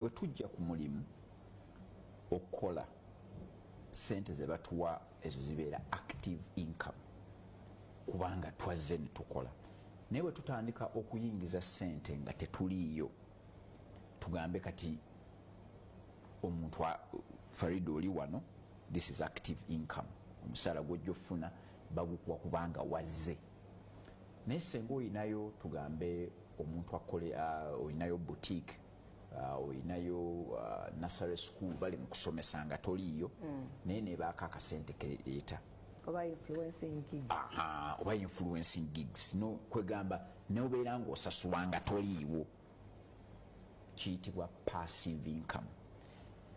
bwe tujja ku mulimu okukola sente ze batuwa ezo zibeera active income kubanga twazze ne tukola naye bwe tutandika okuyingiza sente nga tetuliiyo tugambe kati omuntu Farid oli wano this is active income omusaala gw'ojja ofuna bagukuwa kubanga wazze naye senga oyinayo tugambe omuntu akole oyinayo boutique oyinayo nursery school bali mu kusomesa nga toliiyo naye nebaako akasente keeta oba influencing gigs. Oba influencing gigs no kwegamba neobeera ng'osasula nga toliiwo kiyitibwa passive income.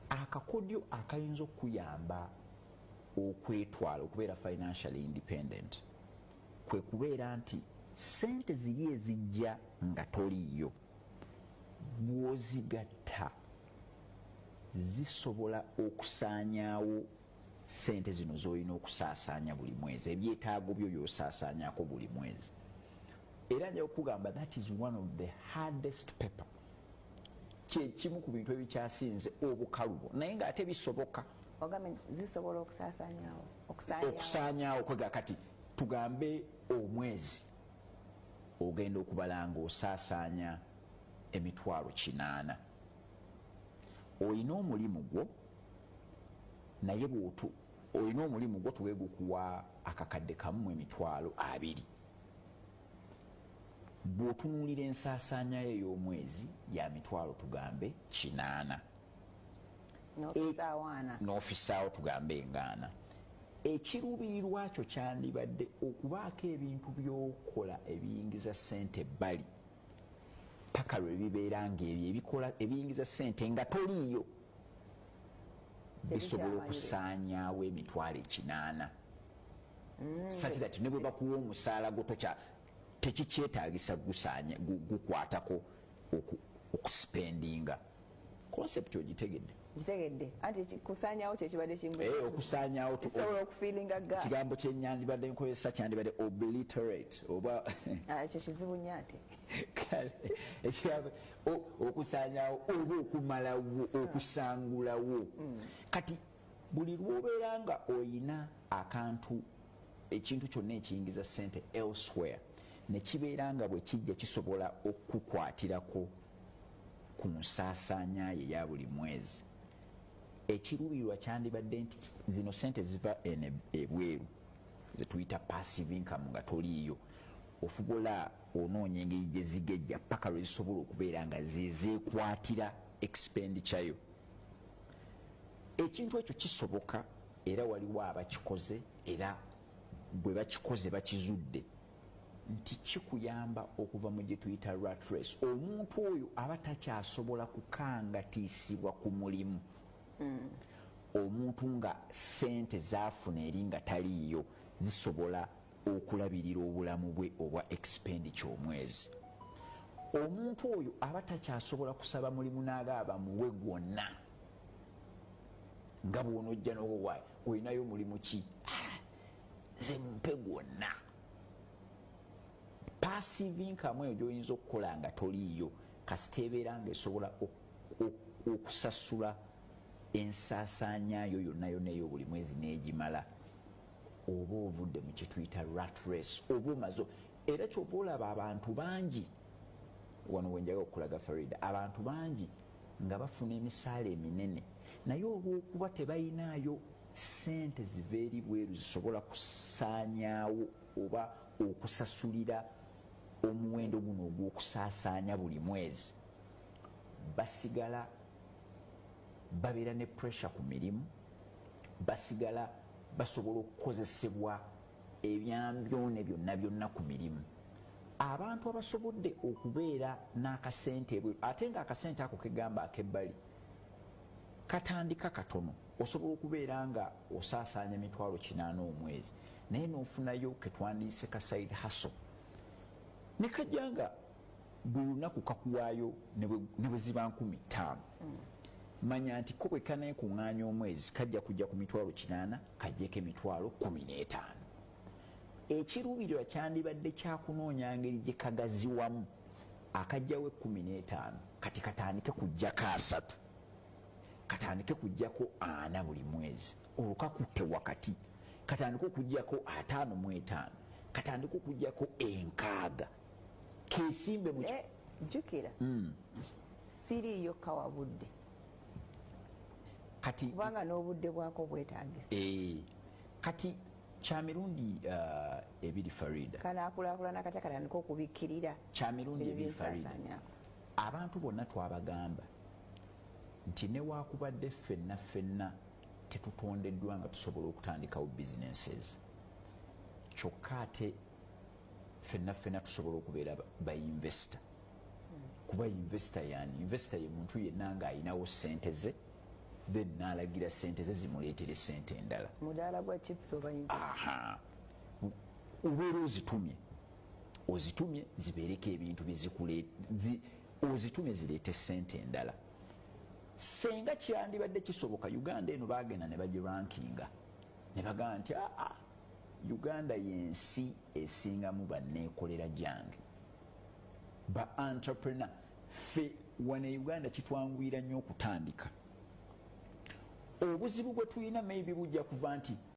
Akakodyo akayinza okuyamba okwetwala okubeera financially independent kwe kubeera nti sente ziri ezijja nga toliiyo bw'ozigatta zisobola okusaanyaawo sente zino z'olina okusaasaanya buli mwezi ebyetaago byo by'osaasaanyako buli mwezi era nja okugamba that is one of the hardest paper kyekimu ku bintu ebikyasinze obukalubo naye ng'ate bisoboka ogambe zisobola okusaanyaawo kwega kati tugambe omwezi ogenda okubala ng'osaasaanya emitwalo 8 olina omulimu gwo naye bw'otu olina omulimu gwo tuwegukuwa akakadde kamu emitwalo 2 bw'otunuulira ensaasaanyayo ey'omwezi ya mitwalo tugambe 8 n'ofisaawo tugambe engana ekiruubirirwa kyo kyandibadde okubaako ebintu by'okola ebiyingiza sente ebbali paka lwe bibeera ng'ebyo ebikola ebiyingiza sente nga toliiyo bisobola okusaanyaawo emitwalo 8 such that ne bwe bakuwa omusaala gwo tekikyetaagisa gukwatako okuspendinga concept ogitegedde anti kusaanyaawo kyekibadde okusaanyaawo kigambo kyenyandibadde nkozesa kyandibadde obliterate oba ekyo kizibu nnyo ate okusaanyaawo oba okumalawo okusangulawo kati buli lwobeera nga oyina akantu ekintu kyonna ekiyingiza sente elsewhere ne kibeera nga bwe kijja kisobola okukukwatirako ku nsaasaanyayo eya buli mwezi ekiruubirirwa kyandibadde nti zino sente ziva ebweru zetuyita passive income nga toliiyo ofubola onoonya engeri gye zigejja paka lwe zisobola okubeera nga zezeekwatira expenditure yo ekintu ekyo kisoboka era waliwo abakikoze era bwe bakikoze bakizudde nti kikuyamba okuva mu gye tuyita rat race omuntu oyo aba takyasobola kukangatiisibwa ku mulimu omuntu nga sente zaafuna eri nga taliiyo zisobola okulabirira obulamu bwe obwa expenditure omwezi omuntu oyo aba takyasobola kusaba mulimu n'agaaba muwe gwonna nga bw'onojja n'owowaay olinayo omulimu ki ze mumpe gwonna passive income eyo gy'oyinza okukola nga toliiyo kasiteebeera ng'esobola okusasula ensaasaanyayo yonna yonna ey'obuli mwezi n'egimala oba ovudde mu kye tuyita rat race oba omazo era kyova olaba abantu bangi wano wenjaga okulaga Farida abantu bangi nga bafuna emisaala eminene naye olw'okuba tebayinaayo sente ziva eri bweru zisobola kusaanyaawo oba okusasulira omuwendo guno ogw'okusaasaanya buli mwezi basigala babeera ne pressure ku mirimu basigala basobola okukozesebwa ebyambyone byonna byonna ku mirimu abantu abasobodde okubeera n'akasente ebweru ate nga akasente ako kegamba ak'ebbali katandika katono osobola okubeera nga osaasaanya emitwalo 8 omwezi naye n'ofunayo ketwandiise ka side hustle ne kajja nga buli lunaku kakuwaayo ne bwe ziba 15 manya nti ko bwe kaneekuŋŋaanya omwezi kajja kujja ku mitwalo 8 kajjeko emitwalo 15 ekiruubirirwa kyandibadde kyakunoonya ngeri gye kagaziwamu akajjawo 15 kati katandike kujjako 3 katandike kujjako 4 buli mwezi olukakutte wakati katandike okujjako 55 katandike okujjako 6 kesimbe mu jjukira siriiyo kawabudde kati kubanga n'obudde bwako bwetagisa kati kya mirundi 2 Farida kanaakulaakulana kati katandika okubikkirira kya mirundi 2 Farida abantu bonna twabagamba nti newakubadde ffenna tetutondeddwa nga tusobola okutandikawo businesses kyokka ate ffenna tusobola okubeera bainvestor kuba investor yani investor ye muntu yenna nga ayinawo ssente ze then n'alagira ssente ze zimuleetere ssente endala mudaala gwa chips oba obeera ozitumye zibeereko ebintu ozitumye zireete ssente endala senga kyandibadde kisoboka Uganda eno bagenda ne bagirankinga ne bagamba nti Uganda yensi esingamu banneekolera gyange ba entrepreneur fe wane Uganda kitwanguyira nnyo okutandika obuzibu bwe tulina maybe bujja kuva nti